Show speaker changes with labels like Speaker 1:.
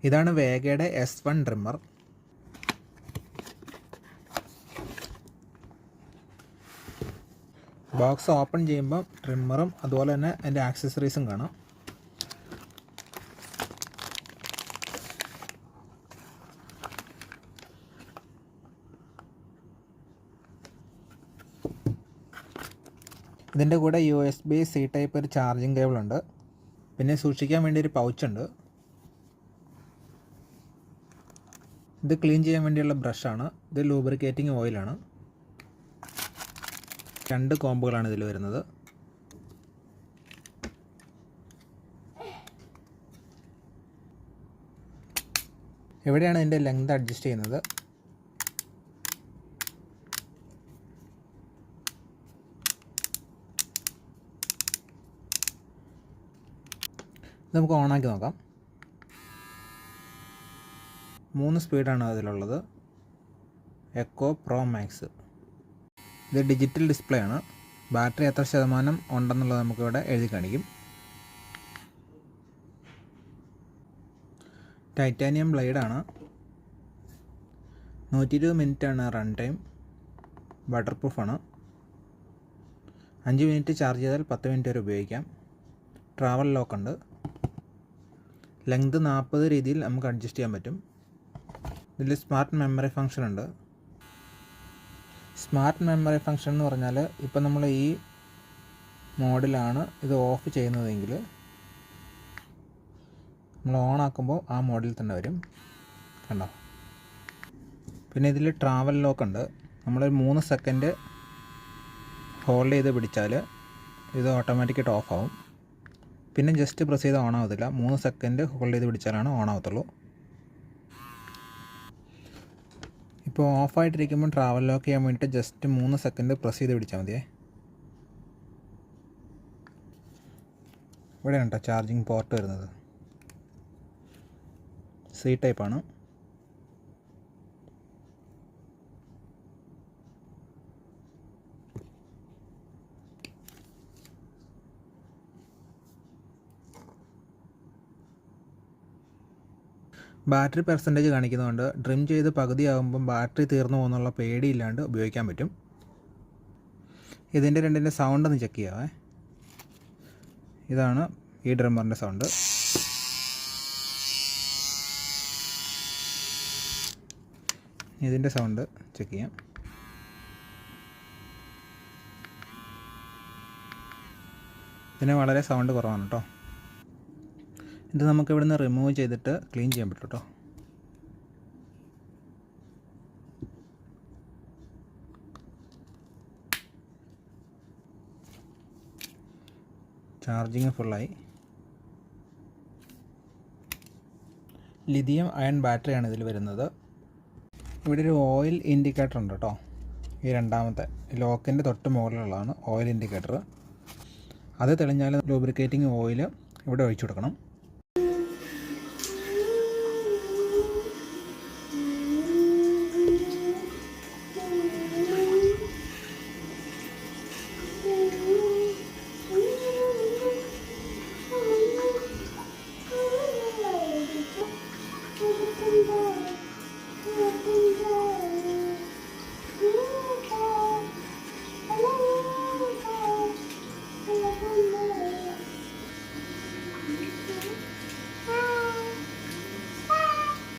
Speaker 1: ഇതാണ് വേഗയുടെ S1 trimmer. Box open ചെയ്യുമ്പോൾ ട്രിമ്മറും അതുപോലെ തന്നെ അതിൻ്റെ ആക്സസറീസും കാണാം. ഇതിൻ്റെ കൂടെ USB-C ടൈപ്പ് ഒരു ചാർജിങ് കേബിളുണ്ട്. പിന്നെ സൂക്ഷിക്കാൻ വേണ്ടി ഒരു പൗച്ചുണ്ട്. ഇത് ക്ലീൻ ചെയ്യാൻ വേണ്ടിയുള്ള ബ്രഷാണ്. ഇത് ലൂബ്രിക്കേറ്റിംഗ് ഓയിലാണ്. 2 കോമ്പുകളാണ് ഇതിൽ വരുന്നത്. എവിടെയാണ് ഇതിൻ്റെ ലെങ്ത് അഡ്ജസ്റ്റ് ചെയ്യുന്നത്. നമുക്ക് ഓണാക്കി നോക്കാം. 3 സ്പീഡാണ് അതിലുള്ളത്. Echo pro max. ഇത് ഡിജിറ്റൽ ഡിസ്പ്ലേ ആണ്. ബാറ്ററി എത്ര ശതമാനം ഉണ്ടെന്നുള്ളത് നമുക്കിവിടെ എഴുതി കാണിക്കും. ടൈറ്റാനിയം ബ്ലേഡാണ്. 120 മിനിറ്റാണ് റൺ ടൈം. വാട്ടർ പ്രൂഫാണ്. 5 മിനിറ്റ് ചാർജ് ചെയ്താൽ 10 മിനിറ്റ് വരെ ഉപയോഗിക്കാം. ട്രാവൽ ലോക്ക് ഉണ്ട്. ലെങ്ത് 40 രീതിയിൽ നമുക്ക് അഡ്ജസ്റ്റ് ചെയ്യാൻ പറ്റും. ഇതിൽ സ്മാർട്ട് മെമ്മറി ഫംഗ്ഷൻ ഉണ്ട്. സ്മാർട്ട് മെമ്മറി ഫംഗ്ഷൻ എന്ന് പറഞ്ഞാൽ ഇപ്പം നമ്മൾ ഈ മോഡിലാണ് ഇത് ഓഫ് ചെയ്യുന്നതെങ്കിൽ നമ്മൾ ഓൺ ആക്കുമ്പോൾ ആ മോഡിൽ തന്നെ വരും. കണ്ടോ? പിന്നെ ഇതിൽ ട്രാവൽ ലോക്ക് ഉണ്ട്. നമ്മൾ 3 സെക്കൻഡ് ഹോൾഡ് ചെയ്ത് പിടിച്ചാൽ ഇത് ഓട്ടോമാറ്റിക്കായിട്ട് ഓഫ് ആവും. പിന്നെ ജസ്റ്റ് പ്രസ് ചെയ്ത് ഓൺ ആവത്തില്ല. 3 സെക്കൻഡ് ഹോൾഡ് ചെയ്ത് പിടിച്ചാലാണ് ഓൺ ആവത്തുള്ളൂ. ഇപ്പോൾ ഓഫായിട്ടിരിക്കുമ്പോൾ ട്രാവൽ ലോക്ക് ചെയ്യാൻ വേണ്ടിയിട്ട് ജസ്റ്റ് 3 സെക്കൻഡ് പ്രസ് ചെയ്ത് പിടിച്ചാൽ മതിയേ. ഇവിടെയാണ് കേട്ടോ ചാർജിങ് പോർട്ട് വരുന്നത്. C ടൈപ്പാണ്. ബാറ്ററി പെർസെൻറ്റേജ് കാണിക്കുന്നതുകൊണ്ട് ഡ്രിം ചെയ്ത് പകുതിയാകുമ്പം ബാറ്ററി തീർന്നു പോകുന്നുള്ള പേടിയില്ലാണ്ട് ഉപയോഗിക്കാൻ പറ്റും. ഇതിൻ്റെ രണ്ടിൻ്റെ സൗണ്ട് ഒന്ന് ചെക്ക് ചെയ്യാവേ. ഇതാണ് ഈ ഡ്രിമ്മറിൻ്റെ സൗണ്ട്. ഇതിൻ്റെ സൗണ്ട് ചെക്ക് ചെയ്യാം. ഇതിന് വളരെ സൗണ്ട് കുറവാണ് കേട്ടോ. ഇത് നമുക്ക് ഇവിടുന്ന് റിമൂവ് ചെയ്തിട്ട് ക്ലീൻ ചെയ്യാൻ പറ്റും കേട്ടോ. ചാർജിങ് ഫുള്ളായി. ലിഥിയം അയൺ ബാറ്ററിയാണ് ഇതിൽ വരുന്നത്. ഇവിടെ ഒരു ഓയിൽ ഇൻഡിക്കേറ്റർ ഉണ്ട് കേട്ടോ. ഈ രണ്ടാമത്തെ ലോക്കിൻ്റെ തൊട്ട് മുകളിലുള്ളതാണ് ഓയിൽ ഇൻഡിക്കേറ്റർ. അത് തെളിഞ്ഞാൽ ലൂബ്രിക്കേറ്റിംഗ് ഓയിൽ ഇവിടെ ഒഴിച്ചു കൊടുക്കണം.